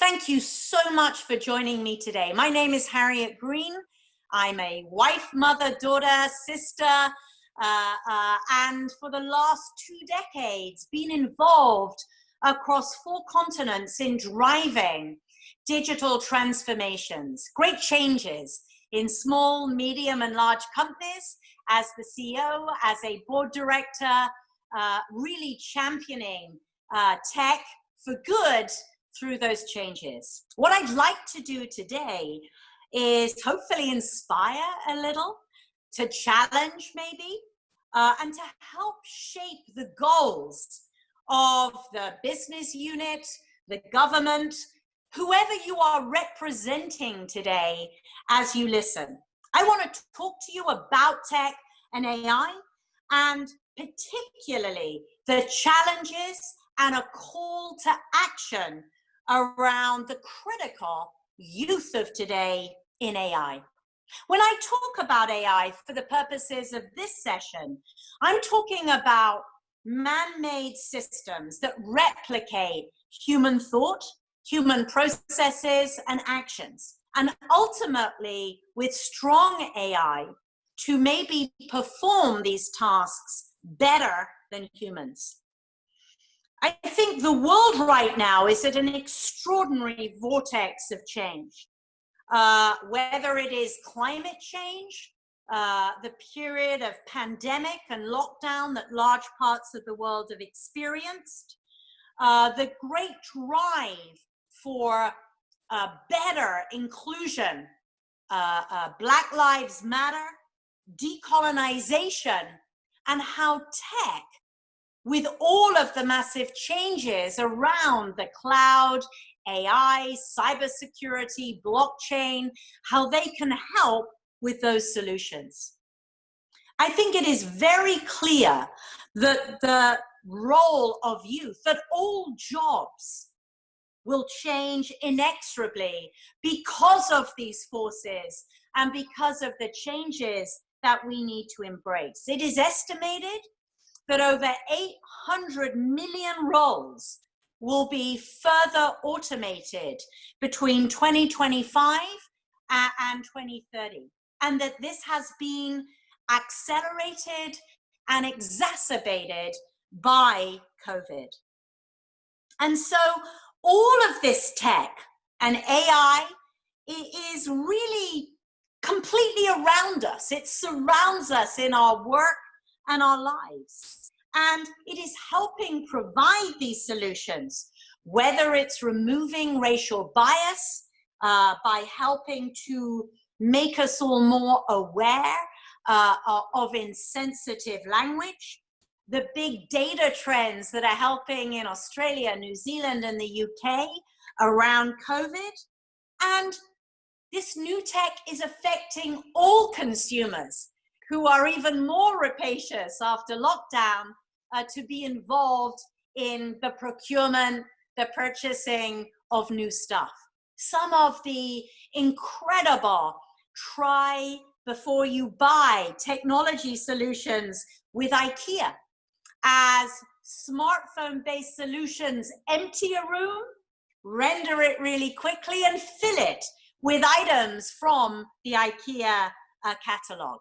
Thank you so much for joining me today. My name is Harriet Green. I'm a wife, mother, daughter, sister, and for the last 2 decades, been involved across 4 continents in driving digital transformations, great changes in small, medium, and large companies as the CEO, as a board director, really championing tech for good through those changes. What I'd like to do today is hopefully inspire a little, to challenge maybe, and to help shape the goals of the business unit, the government, whoever you are representing today as you listen. I want to talk to you about tech and AI, and particularly the challenges and a call to action around the critical youth of today in AI. When I talk about AI for the purposes of this session, I'm talking about man-made systems that replicate human thought, human processes and actions, and ultimately with strong AI to maybe perform these tasks better than humans. I think the world right now is at an extraordinary vortex of change. Whether it is climate change, the period of pandemic and lockdown that large parts of the world have experienced, the great drive for better inclusion, Black Lives Matter, decolonization, and how tech, with all of the massive changes around the cloud, AI, cybersecurity, blockchain, how they can help with those solutions. I think it is very clear that the role of youth, that all jobs will change inexorably because of these forces and because of the changes that we need to embrace. It is estimated that over 800 million roles will be further automated between 2025 and 2030, and that this has been accelerated and exacerbated by COVID. And so all of this tech and AI is really completely around us. It surrounds us in our work and our lives. And it is helping provide these solutions, whether it's removing racial bias by helping to make us all more aware of insensitive language, the big data trends that are helping in Australia, New Zealand, and the UK around COVID. And this new tech is affecting all consumers who are even more rapacious after lockdown to be involved in the procurement, the purchasing of new stuff. Some of the incredible try before you buy technology solutions with IKEA, as smartphone-based solutions empty a room, render it really quickly, and fill it with items from the IKEA catalog.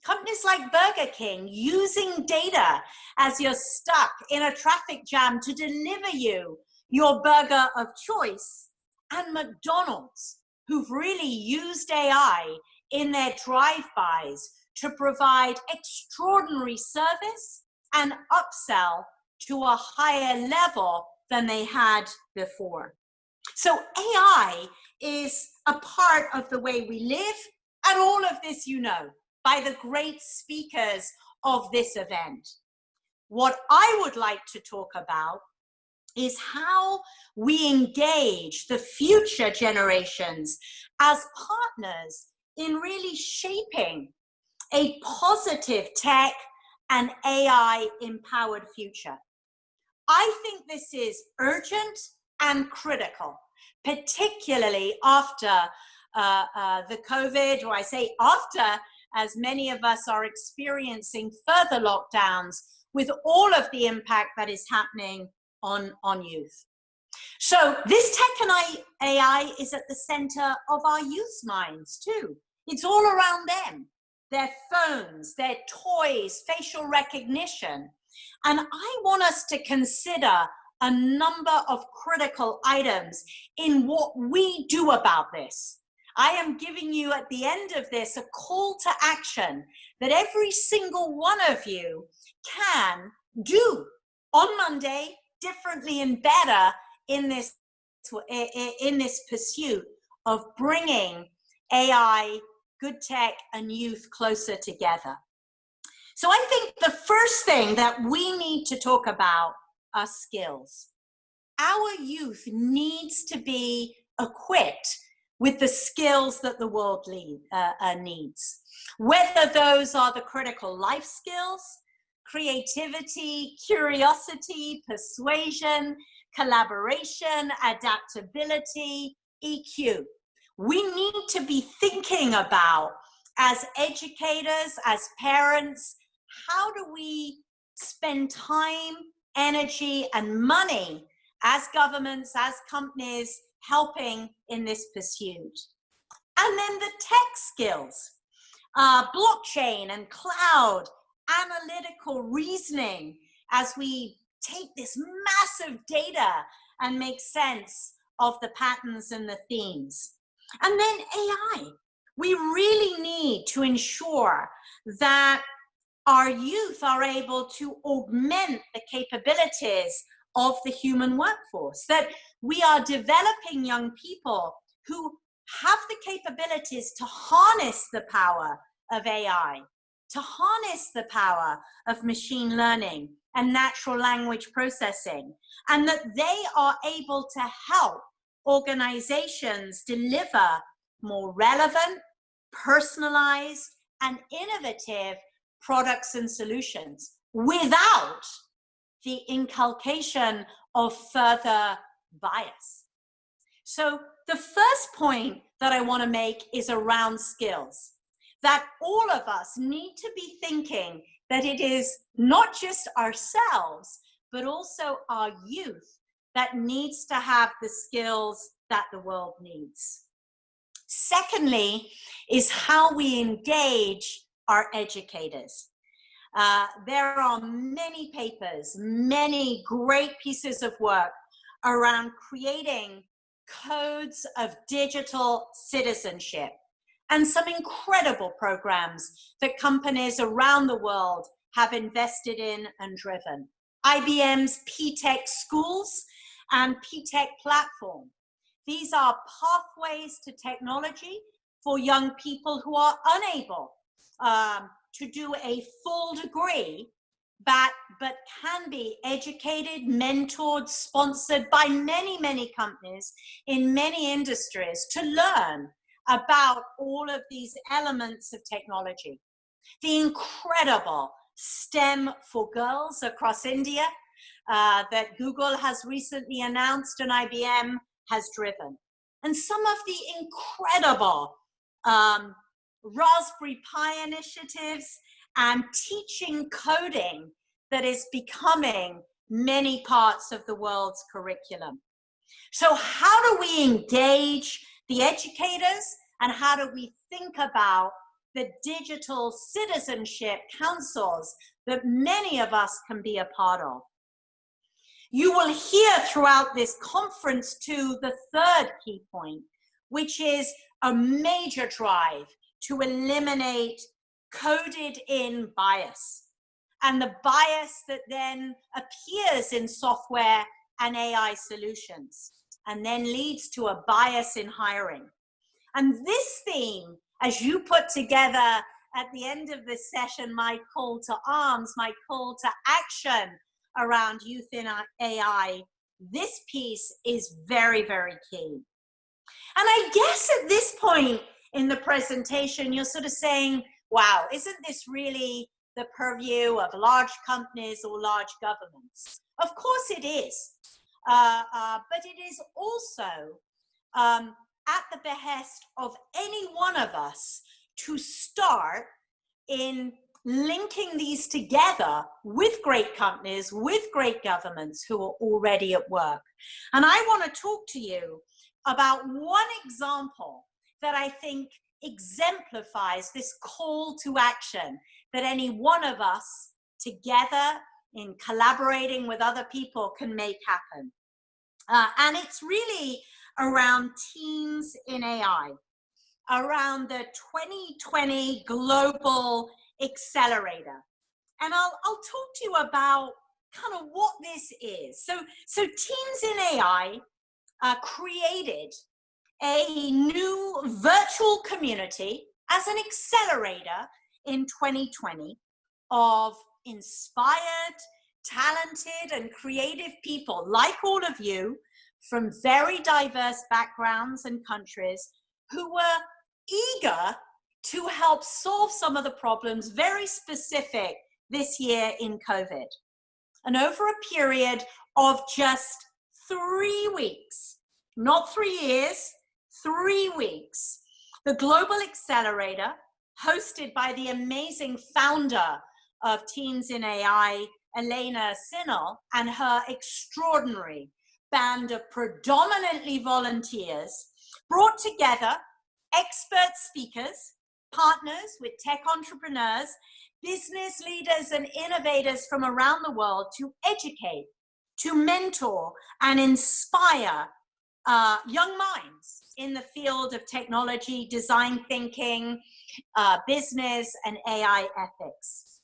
Companies like Burger King using data as you're stuck in a traffic jam to deliver you your burger of choice, and McDonald's, who've really used AI in their drive-bys to provide extraordinary service and upsell to a higher level than they had before. So AI is a part of the way we live, and all of this you know by the great speakers of this event. What I would like to talk about is how we engage the future generations as partners in really shaping a positive tech and AI-empowered future. I think this is urgent and critical, particularly after the COVID, or I say after, as many of us are experiencing further lockdowns with all of the impact that is happening on youth. So this tech and AI is at the center of our youth's minds too. It's all around them, their phones, their toys, facial recognition. And I want us to consider a number of critical items in what we do about this. I am giving you at the end of this a call to action that every single one of you can do on Monday differently and better in this pursuit of bringing AI, good tech, and youth closer together. So I think the first thing that we need to talk about are skills. Our youth needs to be equipped with the skills that the world needs, whether those are the critical life skills, creativity, curiosity, persuasion, collaboration, adaptability, EQ. We need to be thinking about, as educators, as parents, how do we spend time, energy, and money as governments, as companies, helping in this pursuit. And then the tech skills, blockchain and cloud, analytical reasoning, as we take this massive data and make sense of the patterns and the themes. And then AI. We really need to ensure that our youth are able to augment the capabilities of the human workforce, that we are developing young people who have the capabilities to harness the power of AI, to harness the power of machine learning and natural language processing, and that they are able to help organizations deliver more relevant, personalized, and innovative products and solutions without the inculcation of further bias. So the first point that I want to make is around skills, that all of us need to be thinking that it is not just ourselves, but also our youth that needs to have the skills that the world needs. Secondly, is how we engage our educators. There are many papers, many great pieces of work around creating codes of digital citizenship, and some incredible programs that companies around the world have invested in and driven. IBM's P-Tech Schools and P-Tech Platform. These are pathways to technology for young people who are unable to do a full degree, but can be educated, mentored, sponsored by many, many companies in many industries to learn about all of these elements of technology. The incredible STEM for Girls across India that Google has recently announced and IBM has driven. And some of the incredible Raspberry Pi initiatives and teaching coding that is becoming many parts of the world's curriculum. So how do we engage the educators, and how do we think about the digital citizenship councils that many of us can be a part of? You will hear throughout this conference too the third key point, which is a major drive to eliminate coded in bias, and the bias that then appears in software and AI solutions, and then leads to a bias in hiring. And this theme, as you put together at the end of this session, my call to arms, my call to action around youth in AI, this piece is very, very key. And I guess at this point in the presentation, you're sort of saying, wow, isn't this really the purview of large companies or large governments? Of course it is. But it is also at the behest of any one of us to start in linking these together with great companies, with great governments who are already at work. And I want to talk to you about one example that I think exemplifies this call to action that any one of us together in collaborating with other people can make happen. And it's really around teens in AI, around the 2020 Global Accelerator. And I'll talk to you about kind of what this is. So Teens in AI created a new virtual community as an accelerator in 2020 of inspired, talented, and creative people like all of you from very diverse backgrounds and countries who were eager to help solve some of the problems very specific this year in COVID. And over a period of just 3 weeks, not 3 years, 3 weeks, the Global Accelerator, hosted by the amazing founder of Teens in AI, Elena Sinnel, and her extraordinary band of predominantly volunteers, brought together expert speakers, partners with tech entrepreneurs, business leaders and innovators from around the world to educate, to mentor, and inspire young minds in the field of technology, design thinking, business, and AI ethics.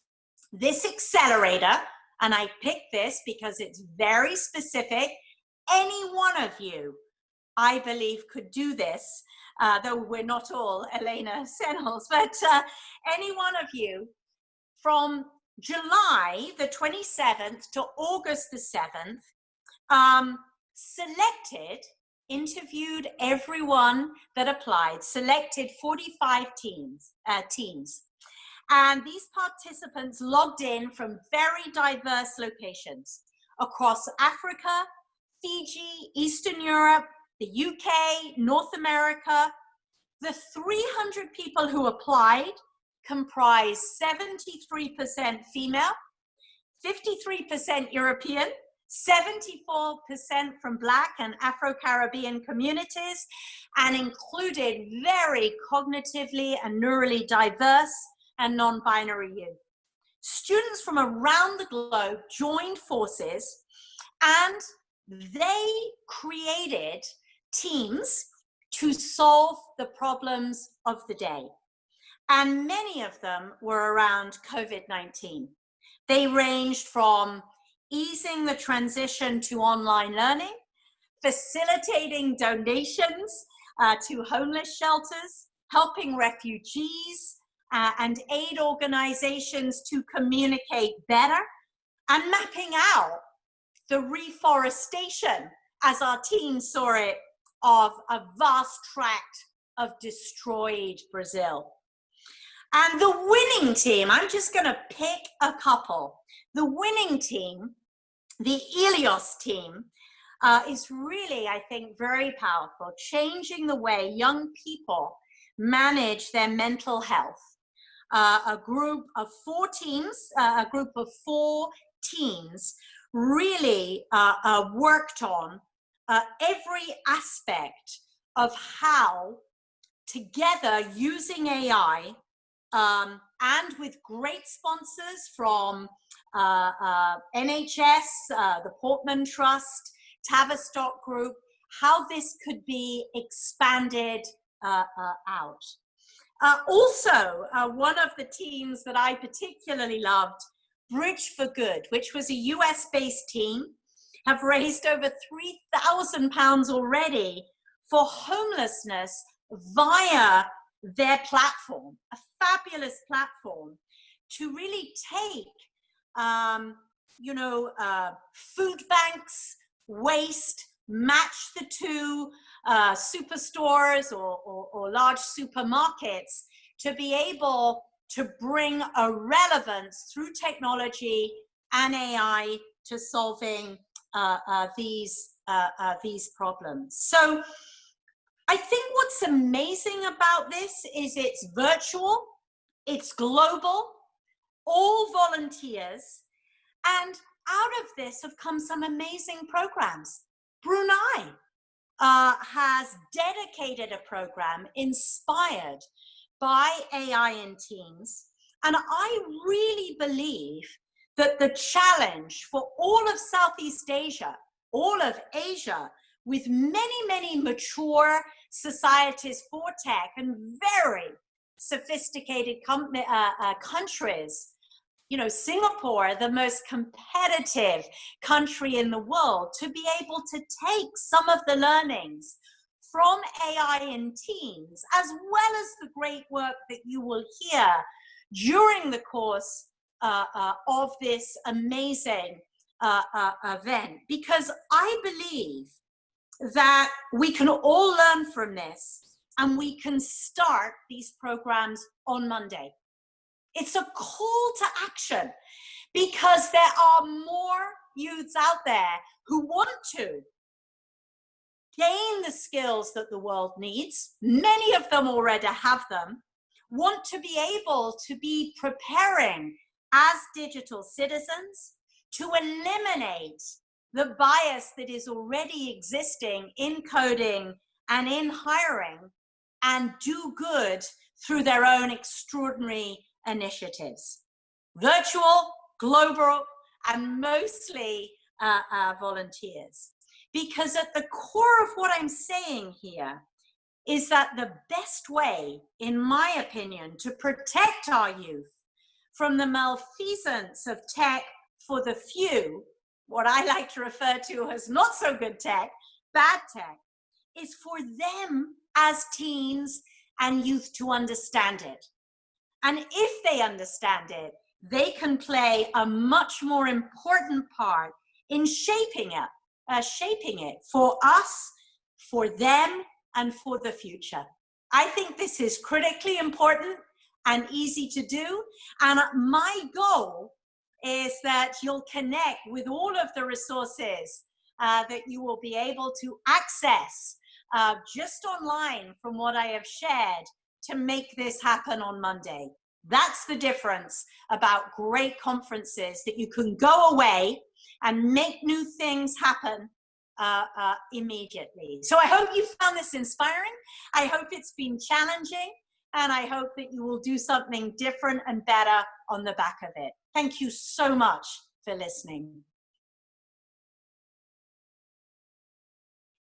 This accelerator, and I picked this because it's very specific, any one of you, I believe, could do this, though we're not all Elena Sennels, but any one of you, from July the 27th to August the 7th, selected, interviewed everyone that applied, selected 45 teams. And these participants logged in from very diverse locations across Africa, Fiji, Eastern Europe, the UK, North America. The 300 people who applied comprised 73% female, 53% European, 74% from Black and Afro-Caribbean communities, and included very cognitively and neurally diverse and non-binary youth. Students from around the globe joined forces, and they created teams to solve the problems of the day. And many of them were around COVID-19. They ranged from easing the transition to online learning, facilitating donations to homeless shelters, helping refugees and aid organizations to communicate better, and mapping out the reforestation, as our team saw it, of a vast tract of destroyed Brazil. And the winning team, I'm just going to pick a couple. The winning team, the Helios team, is really, I think, very powerful, changing the way young people manage their mental health. A group of 4 teams really worked on every aspect of how, together using AI, and with great sponsors from NHS, the Portman Trust, Tavistock Group, how this could be expanded out. Also, one of the teams that I particularly loved, Bridge for Good, which was a US-based team, have raised over £3,000 already for homelessness via their platform, a fabulous platform to really take, food banks, waste, match the two, superstores or large supermarkets to be able to bring a relevance through technology and AI to solving these problems. So I think what's amazing about this is it's virtual, it's global, all volunteers. And out of this have come some amazing programs. Brunei has dedicated a program inspired by AI in teens. And I really believe that the challenge for all of Southeast Asia, all of Asia, with many, many mature societies for tech and very sophisticated countries, you know, Singapore, the most competitive country in the world, to be able to take some of the learnings from AI in teens, as well as the great work that you will hear during the course of this amazing event, because I believe that we can all learn from this and we can start these programs on Monday. It's a call to action because there are more youths out there who want to gain the skills that the world needs. Many of them already have them, want to be able to be preparing as digital citizens to eliminate the bias that is already existing in coding and in hiring, and do good through their own extraordinary initiatives. Virtual, global, and mostly volunteers. Because at the core of what I'm saying here is that the best way, in my opinion, to protect our youth from the malfeasance of tech for the few, what I like to refer to as not so good tech, bad tech, is for them as teens and youth to understand it. And if they understand it, they can play a much more important part in shaping it for us, for them, and for the future. I think this is critically important and easy to do. And my goal is that you'll connect with all of the resources that you will be able to access just online from what I have shared to make this happen on Monday. That's the difference about great conferences, that you can go away and make new things happen immediately. So I hope you found this inspiring. I hope it's been challenging, and I hope that you will do something different and better on the back of it. Thank you so much for listening.